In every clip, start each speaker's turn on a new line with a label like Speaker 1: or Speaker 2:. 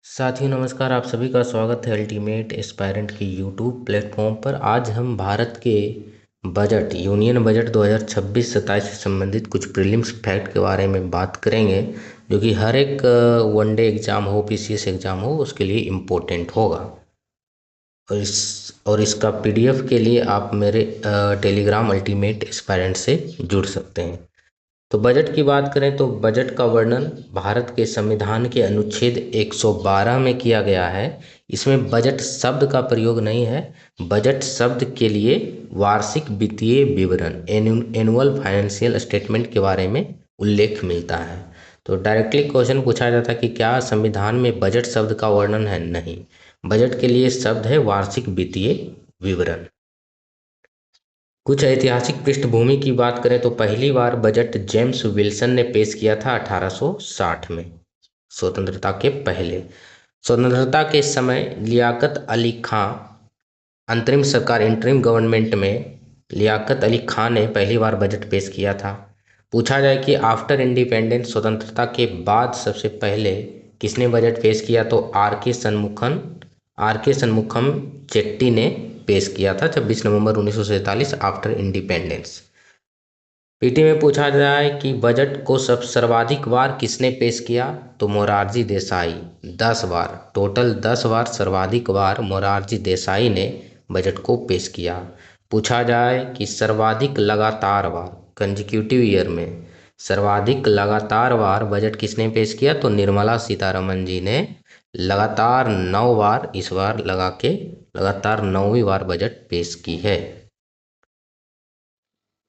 Speaker 1: साथियों नमस्कार। आप सभी का स्वागत है अल्टीमेट एस्पायरेंट की यूट्यूब प्लेटफॉर्म पर। आज हम भारत के बजट यूनियन बजट 2026-27 से संबंधित कुछ प्रीलिम्स फैक्ट के बारे में बात करेंगे, जो कि हर एक वनडे एग्ज़ाम हो, पीसीएस एग्ज़ाम हो, उसके लिए इम्पोर्टेंट होगा। और इसका पीडीएफ के लिए आप मेरे टेलीग्राम अल्टीमेट एस्पायरेंट से जुड़ सकते हैं। तो बजट की बात करें तो बजट का वर्णन भारत के संविधान के अनुच्छेद 112 में किया गया है। इसमें बजट शब्द का प्रयोग नहीं है। बजट शब्द के लिए वार्षिक वित्तीय विवरण एनुअल फाइनेंशियल स्टेटमेंट के बारे में उल्लेख मिलता है। तो डायरेक्टली क्वेश्चन पूछा जाता है कि क्या संविधान में बजट शब्द का वर्णन है? नहीं, बजट के लिए शब्द है वार्षिक वित्तीय विवरण। कुछ ऐतिहासिक पृष्ठभूमि की बात करें तो पहली बार बजट जेम्स विल्सन ने पेश किया था 1860 में, स्वतंत्रता के पहले। स्वतंत्रता के समय लियाकत अली खां, अंतरिम सरकार इंटरिम गवर्नमेंट में लियाकत अली खां ने पहली बार बजट पेश किया था। पूछा जाए कि आफ्टर इंडिपेंडेंस, स्वतंत्रता के बाद सबसे पहले किसने बजट पेश किया, तो आर के सन्मुखम चेट्टी ने पेश किया था 26 नवंबर 1947 आफ्टर इंडिपेंडेंस। पीटी में पूछा जाए कि बजट को सर्वाधिक बार किसने पेश किया, तो मोरारजी देसाई 10 बार, टोटल 10 बार सर्वाधिक बार मोरारजी देसाई ने बजट को पेश किया। पूछा जाए कि सर्वाधिक लगातार बार कंजिक्यूटिव ईयर में सर्वाधिक लगातार बार बजट किसने पेश किया, तो निर्मला सीतारमन जी ने लगातार 9 बार, इस बार लगा के लगातार 9वीं बार बजट पेश की है।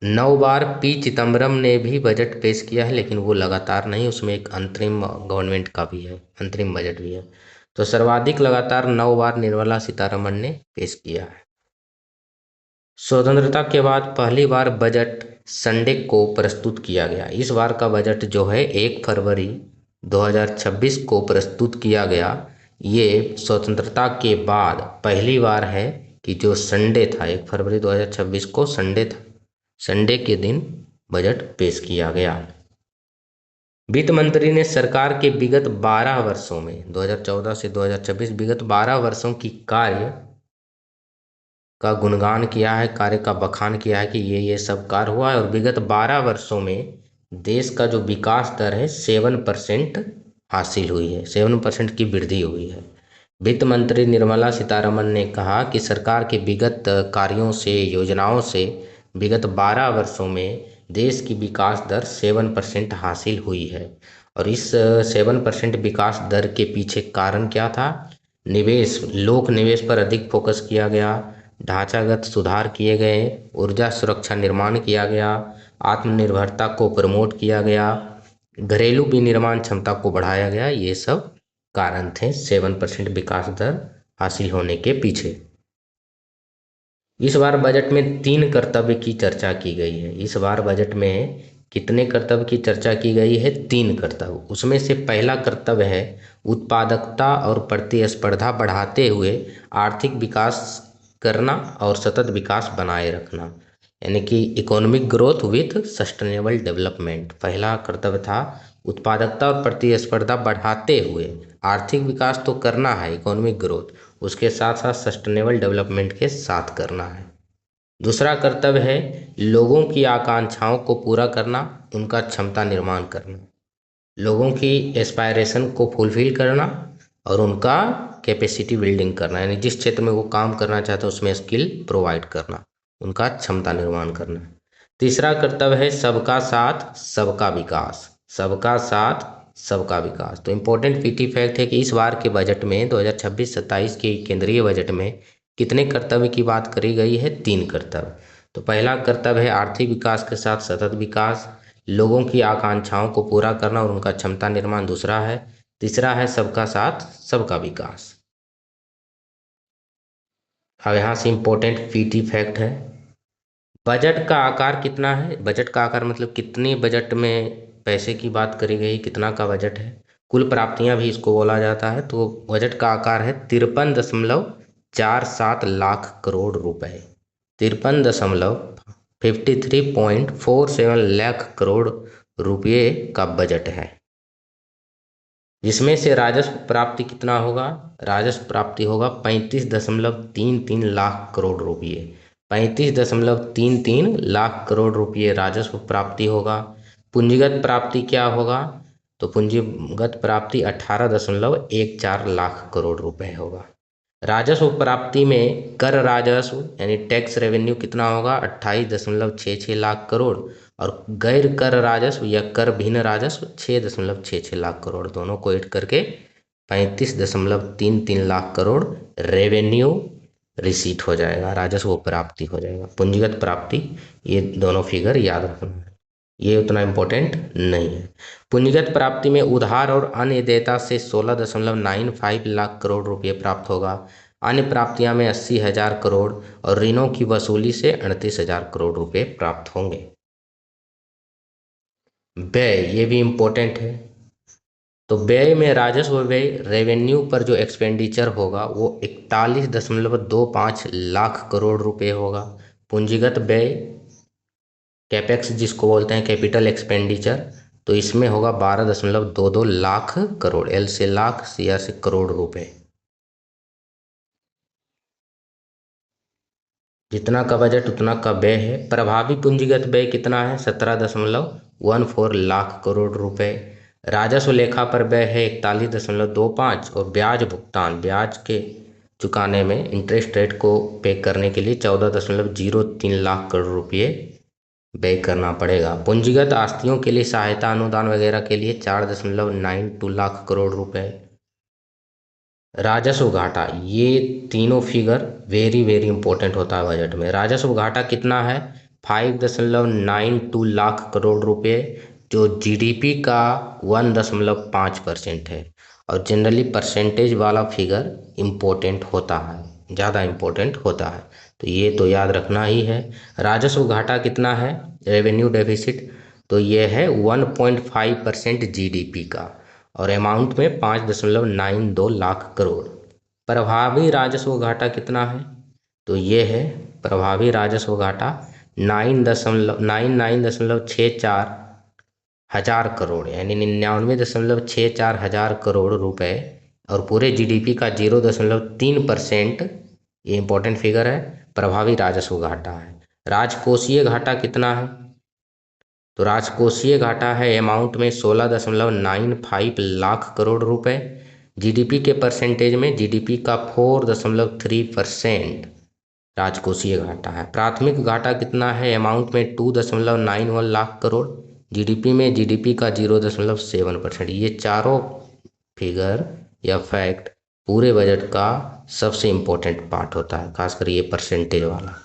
Speaker 1: 9 बार पी चिदम्बरम ने भी बजट पेश किया है, लेकिन वो लगातार नहीं, उसमें एक अंतरिम गवर्नमेंट का भी है, अंतरिम बजट भी है। तो सर्वाधिक लगातार 9 बार निर्मला सीतारमण ने पेश किया है। स्वतंत्रता के बाद पहली बार बजट संडे को प्रस्तुत किया गया। इस बार का बजट जो है 1 फरवरी 2026 को प्रस्तुत किया गया। ये स्वतंत्रता के बाद पहली बार है कि जो संडे था, 1 फरवरी 2026 को संडे था, संडे के दिन बजट पेश किया गया। वित्त मंत्री ने सरकार के विगत 12 वर्षों में 2014 से 2026 विगत 12 वर्षों की कार्य का गुणगान किया है, कार्य का बखान किया है कि ये सब कार्य हुआ है। और विगत 12 वर्षों में देश का जो विकास दर है 7% हासिल हुई है, 7% की वृद्धि हुई है। वित्त मंत्री निर्मला सीतारमण ने कहा कि सरकार के विगत कार्यों से, योजनाओं से विगत 12 वर्षों में देश की विकास दर 7% हासिल हुई है। और इस 7% विकास दर के पीछे कारण क्या था? निवेश, लोक निवेश पर अधिक फोकस किया गया, ढांचागत सुधार किए गए, ऊर्जा सुरक्षा निर्माण किया गया, आत्मनिर्भरता को प्रमोट किया गया, घरेलू विनिर्माण क्षमता को बढ़ाया गया। ये सब कारण थे 7% विकास दर हासिल होने के पीछे। इस बार बजट में 3 कर्तव्य की चर्चा की गई है। इस बार बजट में कितने कर्तव्य की चर्चा की गई है? 3 कर्तव्य। उसमें से पहला कर्तव्य है उत्पादकता और प्रतिस्पर्धा बढ़ाते हुए आर्थिक विकास करना और सतत विकास बनाए रखना, यानी कि economic growth with sustainable development. पहला कर्तव्य था उत्पादकता और प्रतिस्पर्धा बढ़ाते हुए आर्थिक विकास तो करना है, इकोनॉमिक ग्रोथ, उसके साथ साथ सस्टेनेबल डेवलपमेंट के साथ करना है। दूसरा कर्तव्य है लोगों की आकांक्षाओं को पूरा करना, उनका क्षमता निर्माण करना, लोगों की एस्पायरेशन को फुलफिल करना और उनका कैपेसिटी बिल्डिंग करना, यानी जिस क्षेत्र में वो काम करना चाहते हैं उसमें स्किल प्रोवाइड करना, उनका क्षमता निर्माण करना। तीसरा कर्तव्य है सबका साथ सबका विकास, सबका साथ सबका विकास। तो इम्पोर्टेंट पीटी फैक्ट है कि इस बार के बजट में 2026-27 के केंद्रीय बजट में कितने कर्तव्य की बात करी गई है? 3 कर्तव्य। तो पहला कर्तव्य है आर्थिक विकास के साथ सतत विकास, लोगों की आकांक्षाओं को पूरा करना और उनका क्षमता निर्माण दूसरा है। तीसरा है सबका साथ सबका विकास। अब यहाँ से इम्पोर्टेंट पीटी फैक्ट है, बजट का आकार कितना है? बजट का आकार मतलब कितनी बजट में पैसे की बात करी गई, कितना का बजट है। कुल प्राप्तियां भी इसको बोला जाता है। तो बजट का आकार है 53.47 लाख करोड़ रुपए, 53.53.47 लाख करोड़ रुपये का बजट है। जिसमें से राजस्व प्राप्ति कितना होगा, राजस्व प्राप्ति होगा 35.33 लाख करोड़ रुपये। 35.33 लाख करोड़ रुपये राजस्व प्राप्ति होगा। पूंजीगत प्राप्ति क्या होगा, तो पूंजीगत प्राप्ति 18.14 लाख करोड़ रुपए होगा। राजस्व प्राप्ति में कर राजस्व यानी टैक्स रेवेन्यू कितना होगा, 28.66 लाख करोड़, और गैर कर राजस्व या कर भिन्न राजस्व 6.66 लाख करोड़, दोनों को ऐड करके 35.33 लाख करोड़ रेवेन्यू रिसीट हो जाएगा, राजस्व प्राप्ति हो जाएगा। पूंजीगत प्राप्ति, ये दोनों फिगर याद रखना है, ये उतना इम्पोर्टेंट नहीं है। पूंजीगत प्राप्ति में उधार और अन्य देयता से 16.95 लाख करोड़ रुपए प्राप्त होगा। अन्य प्राप्तियां में 80,000 करोड़ और ऋणों की वसूली से 38,000 करोड़ रुपए प्राप्त होंगे। व्यय, ये भी इम्पोर्टेंट है। तो व्यय में राजस्व व्यय रेवेन्यू पर जो एक्सपेंडिचर होगा वो 41.25 लाख करोड़ रुपए होगा। पूंजीगत व्यय कैपेक्स जिसको बोलते हैं कैपिटल एक्सपेंडिचर, तो इसमें होगा 12.22 लाख करोड़, एल से लाख, सी आर से करोड़ रुपए। जितना का बजट उतना का व्यय है। प्रभावी पूंजीगत व्यय कितना है, 17.14 लाख करोड़ रुपए। राजस्व लेखा पर व्यय है 41.25, और ब्याज भुगतान, ब्याज के चुकाने में इंटरेस्ट रेट को पे करने के लिए 14.03 लाख करोड़ रुपये व्यय करना पड़ेगा। पूंजीगत आस्तियों के लिए सहायता अनुदान वगैरह के लिए 4.92 लाख करोड़ रुपए। राजस्व घाटा, ये तीनों फिगर वेरी वेरी इंपॉर्टेंट होता है बजट में। राजस्व घाटा कितना है, 5.92 लाख करोड़ रुपए, जो जीडीपी का 1.5% है। और जनरली परसेंटेज वाला फिगर इम्पोर्टेंट होता है, ज़्यादा इम्पोर्टेंट होता है, तो ये तो याद रखना ही है। राजस्व घाटा कितना है, रेवेन्यू डेफिसिट, तो ये है 1.5% जीडीपी का, और अमाउंट में 5.92 लाख करोड़। प्रभावी राजस्व घाटा कितना है, तो ये है प्रभावी राजस्व घाटा 99.64 हजार करोड़, यानी 99.64 हजार करोड़ रुपए, और पूरे जीडीपी का 0.3%, ये इंपॉर्टेंट फिगर है, प्रभावी राजस्व घाटा है। राजकोषीय घाटा कितना है, तो राजकोषीय घाटा है अमाउंट में 16.95 लाख करोड़ रुपए। जीडीपी के परसेंटेज में जीडीपी का 4.3% राजकोषीय घाटा है। प्राथमिक घाटा कितना है, अमाउंट में 2.91 लाख करोड़, जीडीपी में जीडीपी का 0.7%। ये चारों फिगर या फैक्ट पूरे बजट का सबसे इम्पोर्टेंट पार्ट होता है, खासकर ये परसेंटेज वाला।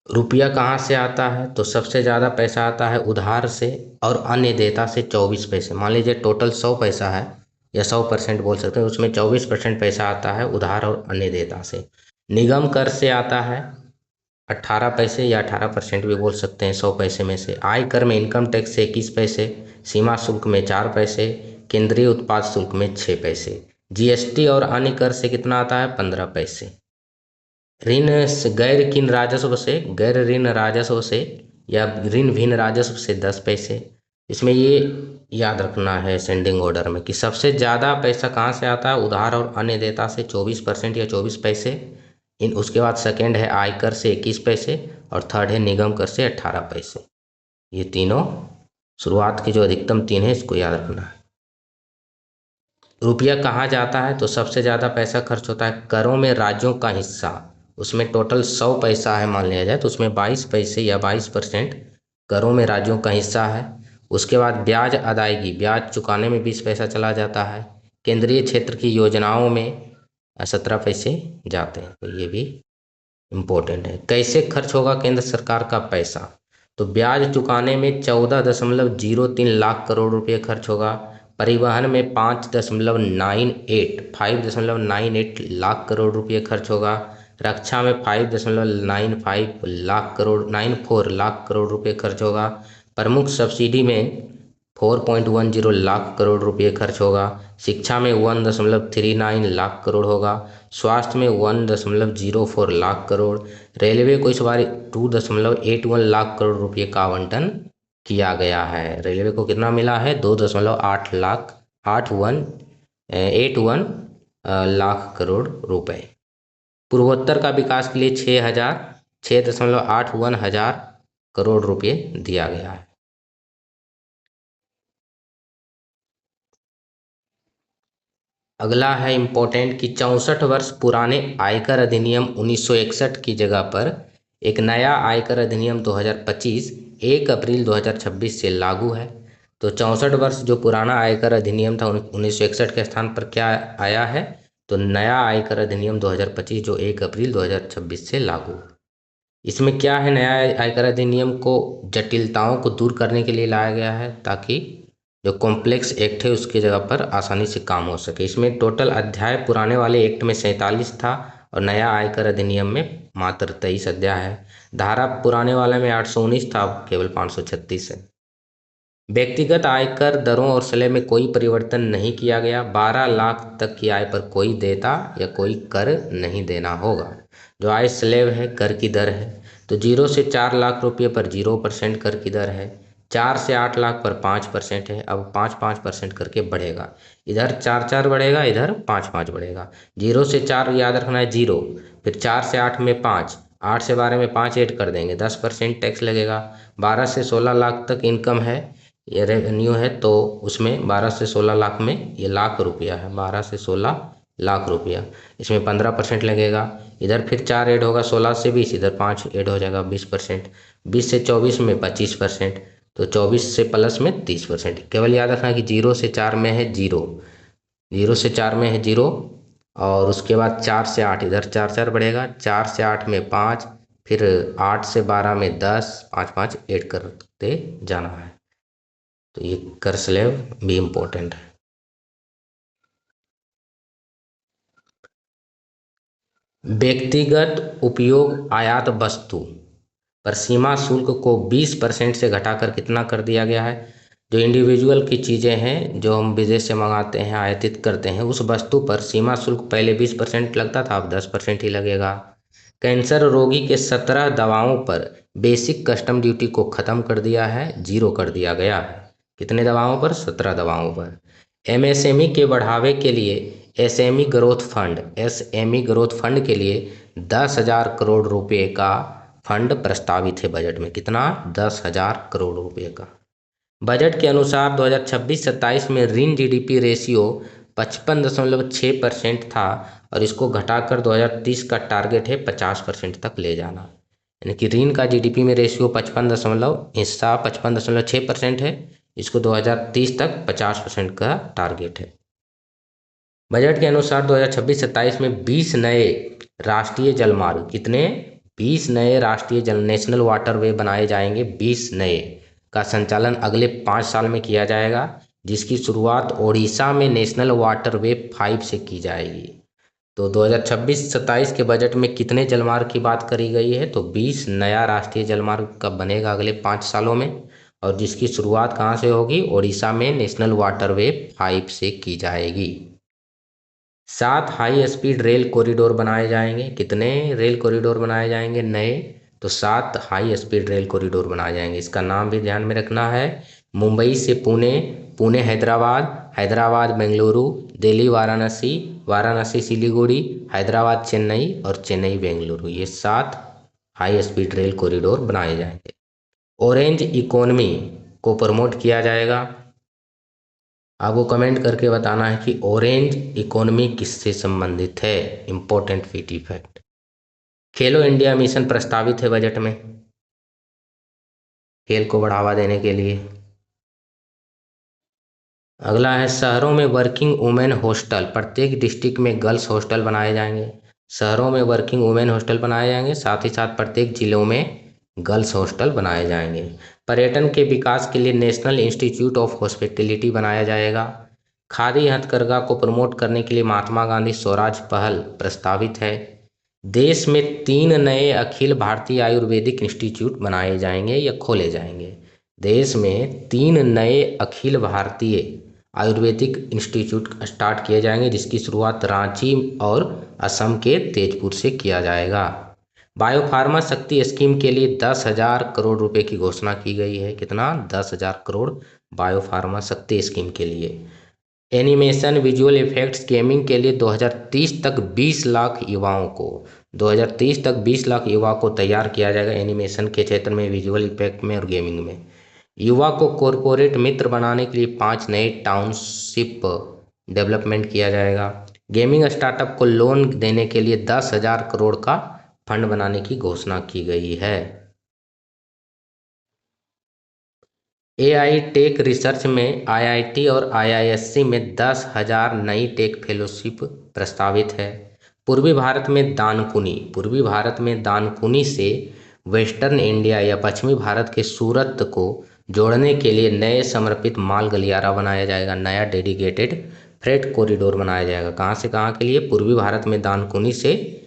Speaker 1: रुपया कहाँ से आता है, तो सबसे ज़्यादा पैसा आता है उधार से और अन्य देयता से 24 पैसे। मान लीजिए टोटल 100 पैसा है, या 100% बोल सकते हैं, उसमें 24% पैसा आता है उधार और अन्य देयता से। निगम कर से आता है 18 पैसे, या 18% भी बोल सकते हैं 100 पैसे में से। आय कर में इनकम टैक्स से 21 पैसे, सीमा शुल्क में 4 पैसे, केंद्रीय उत्पाद शुल्क में 6 पैसे। जीएसटी और अन्य कर से कितना आता है, 15 पैसे। ऋण गैर किन राजस्व से, गैर ऋण राजस्व से या ऋण भिन्न राजस्व से 10 पैसे। इसमें ये याद रखना है असेंडिंग ऑर्डर में कि सबसे ज़्यादा पैसा कहाँ से आता है, उधार और अन्य देयता से 24% या 24 पैसे। उसके बाद सेकेंड है आयकर से 21 पैसे, और थर्ड है निगम कर से 18 पैसे। ये तीनों शुरुआत के जो अधिकतम 3 है, इसको याद रखना है। रुपया कहाँ जाता है, तो सबसे ज़्यादा पैसा खर्च होता है करों में राज्यों का हिस्सा। उसमें टोटल 100 पैसा है मान लिया जाए, तो उसमें 22 पैसे या 22% करों में राज्यों का हिस्सा है। उसके बाद ब्याज अदायगी, ब्याज चुकाने में 20 पैसा चला जाता है। केंद्रीय क्षेत्र की योजनाओं में 17 पैसे जाते हैं, तो ये भी इम्पोर्टेंट है। कैसे खर्च होगा केंद्र सरकार का पैसा, तो ब्याज चुकाने में 14.03 लाख करोड़ रुपये खर्च होगा। परिवहन में 5.98 लाख करोड़ रुपये खर्च होगा। रक्षा में 5.94 लाख करोड़ रुपये खर्च होगा। प्रमुख सब्सिडी में 4.10 लाख करोड़ रुपये खर्च होगा। शिक्षा में 1.39 लाख करोड़ होगा। स्वास्थ्य में 1.04 लाख करोड़। रेलवे को इस बार 2.81 लाख करोड़ रुपये का आवंटन किया गया है। रेलवे को कितना मिला है? 2.8 लाख 81 लाख करोड़ रुपए। पूर्वोत्तर का विकास के लिए 6.81 हजार करोड़ रुपए दिया गया है। अगला है इम्पोर्टेंट कि 64 वर्ष पुराने आयकर अधिनियम 1961 की जगह पर एक नया आयकर अधिनियम 2025 1 अप्रैल 2026 से लागू है। तो 64 वर्ष जो पुराना आयकर अधिनियम था 1961 के स्थान पर क्या आया है? तो नया आयकर अधिनियम 2025 जो 1 अप्रैल 2026 से लागू। इसमें क्या है? नया आयकर अधिनियम को जटिलताओं को दूर करने के लिए लाया गया है ताकि जो कॉम्प्लेक्स एक्ट है उसकी जगह पर आसानी से काम हो सके। इसमें टोटल अध्याय पुराने वाले एक्ट में 47 था और नया आयकर अधिनियम में मात्र 23 अध्याय है। धारा पुराने वाले में 819 था, अब केवल 536 है। व्यक्तिगत आयकर दरों और स्लैब में कोई परिवर्तन नहीं किया गया। 12 लाख तक की आय पर कोई देयता या कोई कर नहीं देना होगा। जो आय स्लैब है कर की दर है, तो 0 से 4 लाख रुपये पर 0% कर की दर है। 4 से 8 लाख पर 5% है। अब 5% करके बढ़ेगा, इधर 4 बढ़ेगा, इधर 5 बढ़ेगा। 0 से 4 याद रखना है 0, फिर 4 से 8 में 5, 8 से 12 में 5 ऐड कर देंगे, 10% टैक्स लगेगा। 12 से 16 लाख तक इनकम है, ये रेवेन्यू है, तो उसमें 12 से 16 लाख में ये लाख रुपया है, 12 से 16 लाख रुपया, इसमें 15% लगेगा। इधर फिर 4 ऐड होगा, 16 से 20, इधर 5 ऐड हो जाएगा, 20%। 20 से 24 में 25%, तो 24 से प्लस में 30%। केवल याद रखना कि 0 से 4 में है 0, 0 से 4 में है 0, और उसके बाद 4 से 8, इधर 4 बढ़ेगा, 4 से 8 में 5, फिर 8 से 12 में 10, 5 ऐड करते जाना है। तो ये कर स्लैब भी इम्पोर्टेंट है। व्यक्तिगत उपयोग आयात वस्तु पर सीमा शुल्क को 20% से घटाकर कितना कर दिया गया है? जो इंडिविजुअल की चीज़ें हैं जो हम विदेश से मंगाते हैं, आयातित करते हैं, उस वस्तु पर सीमा शुल्क पहले 20% लगता था, अब 10% ही लगेगा। कैंसर रोगी के 17 दवाओं पर बेसिक कस्टम ड्यूटी को खत्म कर दिया है, 0 कर दिया गया है। कितने दवाओं पर? 17 दवाओं पर। एमएसएमई के बढ़ावे के लिए एसएमई ग्रोथ फंड के लिए 10,000 करोड़ रुपए का फंड प्रस्तावित है बजट में। कितना? 10,000 करोड़ रुपए का। बजट के अनुसार 2026-27 में ऋण जीडीपी रेशियो 55.6% था और इसको घटाकर 2030 का टारगेट है 50% तक ले जाना। यानी कि ऋण का जीडीपी में रेशियो 55.6% है, इसको 2030 तक 50% का टारगेट है। बजट के अनुसार 2026-27 में 20 नए राष्ट्रीय जलमार्ग, कितने? 20 नए राष्ट्रीय जल नेशनल वाटरवे बनाए जाएंगे। 20 नए का संचालन अगले 5 साल में किया जाएगा, जिसकी शुरुआत ओडिशा में नेशनल वाटरवे 5 से की जाएगी। तो 2026-27 के बजट में कितने जलमार्ग की बात करी गई है? तो 20 नया राष्ट्रीय जलमार्ग का बनेगा अगले 5 सालों में, और जिसकी शुरुआत कहाँ से होगी? ओडिशा में नेशनल वाटरवे 5 से की जाएगी। 7 हाई स्पीड रेल कॉरिडोर बनाए जाएंगे। कितने रेल कॉरिडोर बनाए जाएंगे नए? तो 7 हाई स्पीड रेल कॉरिडोर बनाए जाएंगे। इसका नाम भी ध्यान में रखना है। मुंबई से पुणे, पुणे हैदराबाद, हैदराबाद बेंगलुरु, दिल्ली वाराणसी, वाराणसी सिलीगुड़ी, हैदराबाद चेन्नई और चेन्नई बेंगलुरु, ये 7 हाई स्पीड रेल कॉरिडोर बनाए जाएंगे। ऑरेंज इकोनॉमी को प्रमोट किया जाएगा। आपको कमेंट करके बताना है कि ऑरेंज इकोनॉमी किससे संबंधित है। इंपॉर्टेंट फीटी फैक्ट। खेलो इंडिया मिशन प्रस्तावित है बजट में, खेल को बढ़ावा देने के लिए। अगला है शहरों में वर्किंग वुमेन हॉस्टल, प्रत्येक डिस्ट्रिक्ट में गर्ल्स हॉस्टल बनाए जाएंगे। शहरों में वर्किंग वुमेन हॉस्टल बनाए जाएंगे, साथ ही साथ प्रत्येक जिलों में गर्ल्स हॉस्टल बनाए जाएंगे। पर्यटन के विकास के लिए नेशनल इंस्टीट्यूट ऑफ हॉस्पिटैलिटी बनाया जाएगा। खादी हथकरघा को प्रमोट करने के लिए महात्मा गांधी स्वराज पहल प्रस्तावित है। देश में 3 नए अखिल भारतीय आयुर्वेदिक इंस्टीट्यूट बनाए जाएंगे या खोले जाएंगे। देश में 3 नए अखिल भारतीय आयुर्वेदिक इंस्टीट्यूट स्टार्ट किए जाएंगे, जिसकी शुरुआत रांची और असम के तेजपुर से किया जाएगा। बायोफार्मा शक्ति स्कीम के लिए 10,000 करोड़ रुपए की घोषणा की गई है। कितना? 10,000 करोड़ बायोफार्मा शक्ति स्कीम के लिए। एनिमेशन, विजुअल इफेक्ट्स, गेमिंग के लिए 2030 तक 20 लाख युवाओं को 2030 तक 20 लाख युवा को तैयार किया जाएगा एनिमेशन के क्षेत्र में, विजुअल इफेक्ट में और गेमिंग में। युवा को कॉरपोरेट मित्र बनाने के लिए 5 नए टाउनशिप डेवलपमेंट किया जाएगा। गेमिंग स्टार्टअप को लोन देने के लिए 10,000 करोड़ का फंड बनाने की घोषणा की गई है। एआई टेक रिसर्च में आईआईटी और आईआईएससी में 10,000 नई टेक फेलोशिप प्रस्तावित है। पूर्वी भारत में दानकुनी से वेस्टर्न इंडिया या पश्चिमी भारत के सूरत को जोड़ने के लिए नए समर्पित माल गलियारा बनाया जाएगा। नया डेडिकेटेड फ्रेट कॉरिडोर बनाया जाएगा। कहाँ से कहाँ के लिए? पूर्वी भारत में दानकुनी से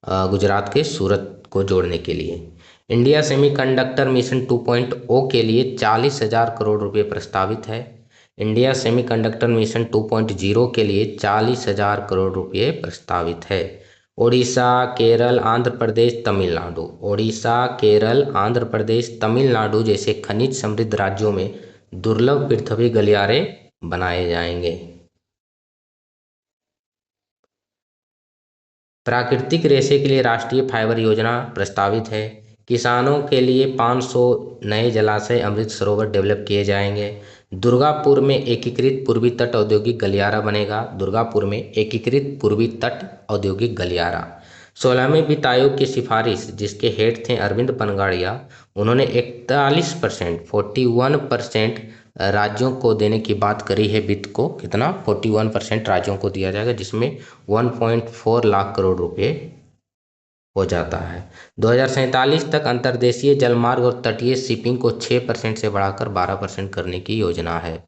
Speaker 1: गुजरात के सूरत को जोड़ने के लिए। इंडिया सेमीकंडक्टर मिशन 2.0 के लिए 40,000 करोड़ रुपए प्रस्तावित है। इंडिया सेमीकंडक्टर मिशन 2.0 के लिए 40,000 करोड़ रुपए प्रस्तावित है। ओडिशा, केरल, आंध्र प्रदेश, तमिलनाडु। ओडिशा, केरल, आंध्र प्रदेश, तमिलनाडु जैसे खनिज समृद्ध राज्यों में दुर्लभ पृथ्वी गलियारे बनाए जाएंगे। प्राकृतिक रेशे के लिए राष्ट्रीय फाइबर योजना प्रस्तावित है। किसानों के लिए 500 नए जलाशय, अमृत सरोवर डेवलप किए जाएंगे। दुर्गापुर में एकीकृत पूर्वी तट औद्योगिक गलियारा बनेगा। दुर्गापुर में एकीकृत पूर्वी तट औद्योगिक गलियारा। 16वें वित्त आयोग की सिफारिश, जिसके हेड थे अरविंद पनगाड़िया, उन्होंने 41% राज्यों को देने की बात करी है। वित्त को कितना? 41% राज्यों को दिया जाएगा, जिसमें 1.4 लाख करोड़ रुपए हो जाता है। 2047 तक अंतर्देशीय जलमार्ग और तटीय शिपिंग को 6% से बढ़ाकर 12% करने की योजना है।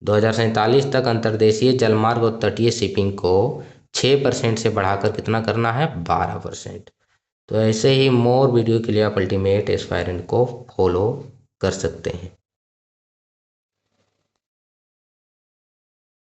Speaker 1: 2047 तक अंतर्देशीय जलमार्ग और तटीय शिपिंग को 6% से बढ़ाकर कितना करना है? 12%। तो ऐसे ही मोर वीडियो के लिए आप अल्टीमेट एस्पायरेंट को फॉलो कर सकते हैं।